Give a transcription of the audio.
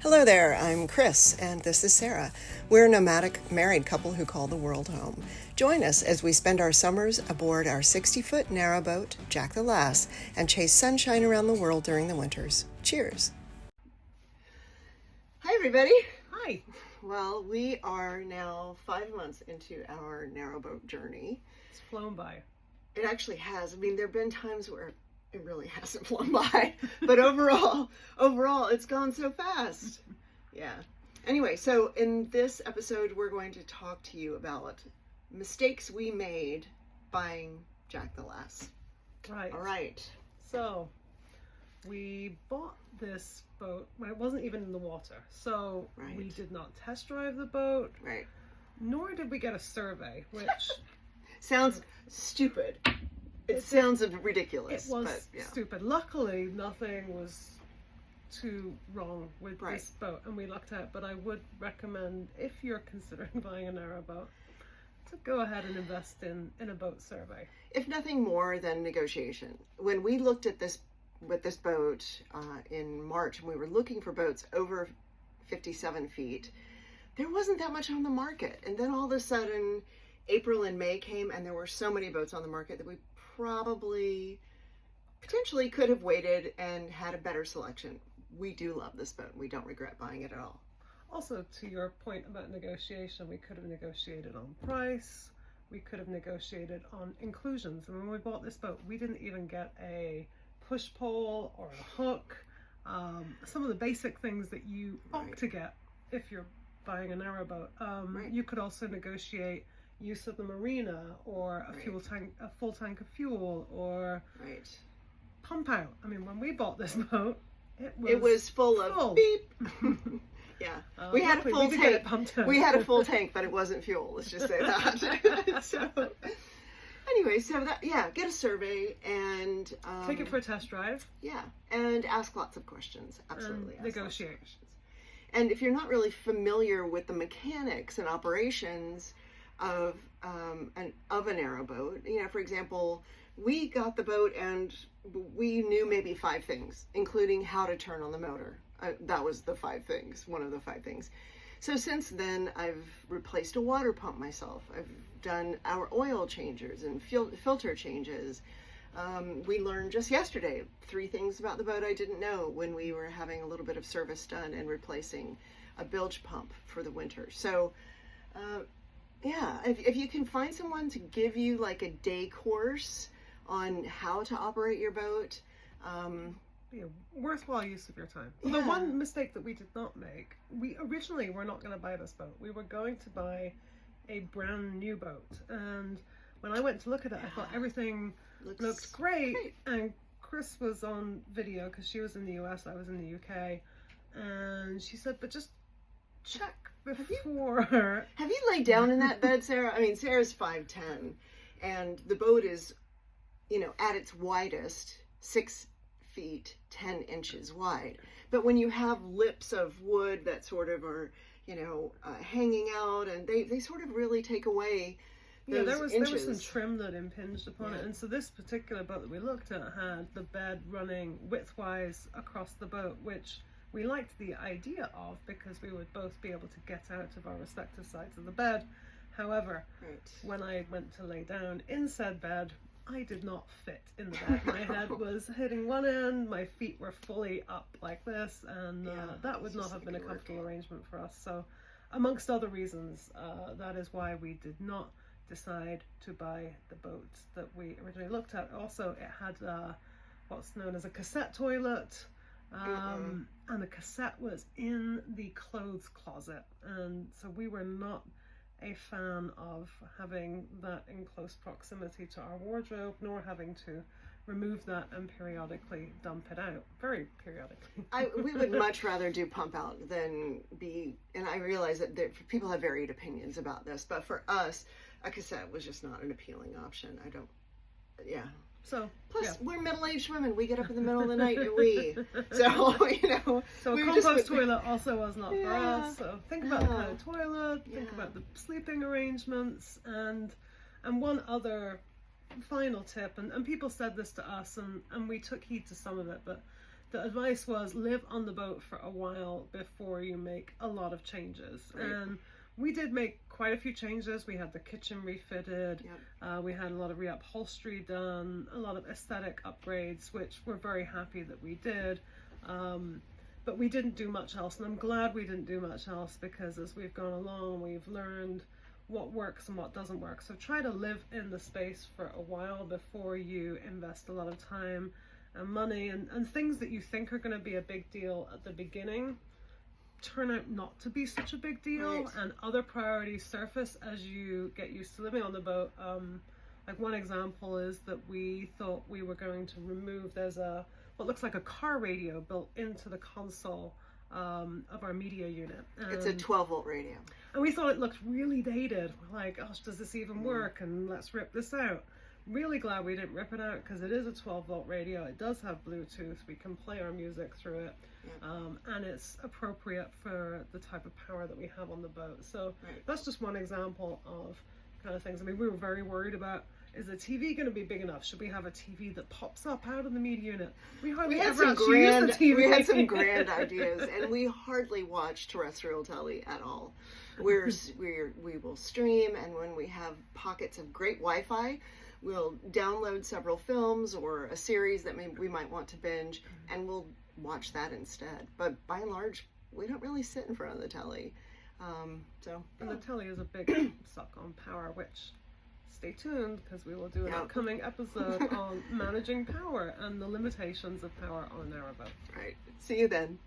Hello there, I'm Chris, and this is Sarah. We're a nomadic married couple who call the world home. Join us as we spend our summers aboard our 60-foot narrowboat, Jack the Lass, and chase sunshine around the world during the winters. Cheers. Hi, everybody. Hi. Well, we are now 5 months into our narrowboat journey. It's flown by. It actually has. I mean, there have been times where it really hasn't flown by, but overall, it's gone so fast. Yeah. Anyway, so in this episode, we're going to talk to you about mistakes we made buying Jack the Lass. Right. All right. So we bought this boat when it wasn't even in the water. So we did not test drive the boat. Right. Nor did we get a survey, which sounds stupid. It sounds ridiculous. It was stupid. Luckily, nothing was too wrong with this boat, and we lucked out. But I would recommend, if you're considering buying a narrowboat, to go ahead and invest in a boat survey. If nothing more than negotiation. When we looked at this with this boat in March, and we were looking for boats over 57 feet, there wasn't that much on the market. And then all of a sudden, April and May came, and there were so many boats on the market that we potentially could have waited and had a better selection. We do love this boat. We don't regret buying it at all. Also, to your point about negotiation, we could have negotiated on price. We could have negotiated on inclusions. And when we bought this boat, we didn't even get a push pole or a hook. Some of the basic things that you ought to get if you're buying a narrowboat. You could also negotiate use of the marina, or a fuel tank, a full tank of fuel, or pump out. I mean, when we bought this boat, it was full of beep. Yeah, we had a full tank. We had a full tank, but it wasn't fuel. Let's just say that. So, anyway, so that get a survey and take it for a test drive. Yeah, and ask lots of questions. Absolutely, negotiate. And if you're not really familiar with the mechanics and operations of a narrowboat, for example, we got the boat and we knew maybe 5 things, including how to turn on the motor. That was one of the 5 things. So since then, I've replaced a water pump myself. I've done our oil changers and filter changes. We learned just yesterday 3 things about the boat I didn't know when we were having a little bit of service done and replacing a bilge pump for the winter. So if you can find someone to give you like a day course on how to operate your boat, worthwhile use of your time. The one mistake that we did not make, we originally were not going to buy this boat. We were going to buy a brand new boat, and when I went to look at it, I thought everything looked great. And Chris was on video because she was in the US, I was in the UK, and she said, but just check before. Have you laid down in that bed, Sarah? I mean, Sarah's 5'10", and the boat is, at its widest, 6 feet 10 inches wide. But when you have lips of wood that sort of are, hanging out, and they sort of really take away those there was some trim that impinged upon it. And so this particular boat that we looked at had the bed running widthwise across the boat, which we liked the idea of because we would both be able to get out of our respective sides of the bed. However, when I went to lay down in said bed, I did not fit in the bed. My head was hitting one end, my feet were fully up like this, and that would not have been a comfortable arrangement for us. So, amongst other reasons, that is why we did not decide to buy the boat that we originally looked at. Also, it had what's known as a cassette toilet. And the cassette was in the clothes closet, and so we were not a fan of having that in close proximity to our wardrobe, nor having to remove that and periodically dump it out, very periodically. We would much rather do pump out than and I realize that people have varied opinions about this, but for us, a cassette was just not an appealing option. So plus we're middle-aged women. We get up in the middle of the night and So a compost toilet also was not for us. So think about the kind of toilet, think about the sleeping arrangements, and one other final tip, and people said this to us, and we took heed to some of it, but the advice was live on the boat for a while before you make a lot of changes. Right. And we did make quite a few changes. We had the kitchen refitted. Yep. We had a lot of reupholstery done, a lot of aesthetic upgrades, which we're very happy that we did. But we didn't do much else, and I'm glad we didn't do much else, because as we've gone along, we've learned what works and what doesn't work. So try to live in the space for a while before you invest a lot of time and money, and things that you think are going to be a big deal at the beginning turn out not to be such a big deal. Right. And other priorities surface as you get used to living on the boat. Like one example is that we thought we were going to remove, there's what looks like a car radio built into the console of our media unit. It's a 12-volt radio. And we thought it looked really dated. We're like, gosh, does this even work? And let's rip this out. Really glad we didn't rip it out, because it is a 12-volt radio. It does have Bluetooth. We can play our music through it. Yeah. And it's appropriate for the type of power that we have on the boat. So Right. that's just one example of kind of things. I mean, we were very worried about, is the TV going to be big enough? Should we have a TV that pops up out of the media unit? We hardly had ever some actually use the TV. We had some grand ideas, and we hardly watch terrestrial telly at all. We will stream, and when we have pockets of great Wi-Fi, we'll download several films or a series that we might want to binge, and we'll watch that instead. But by and large, we don't really sit in front of the telly. And the telly is a big suck on power, which, stay tuned, because we will do an upcoming episode on managing power and the limitations of power on a narrowboat. Right. See you then.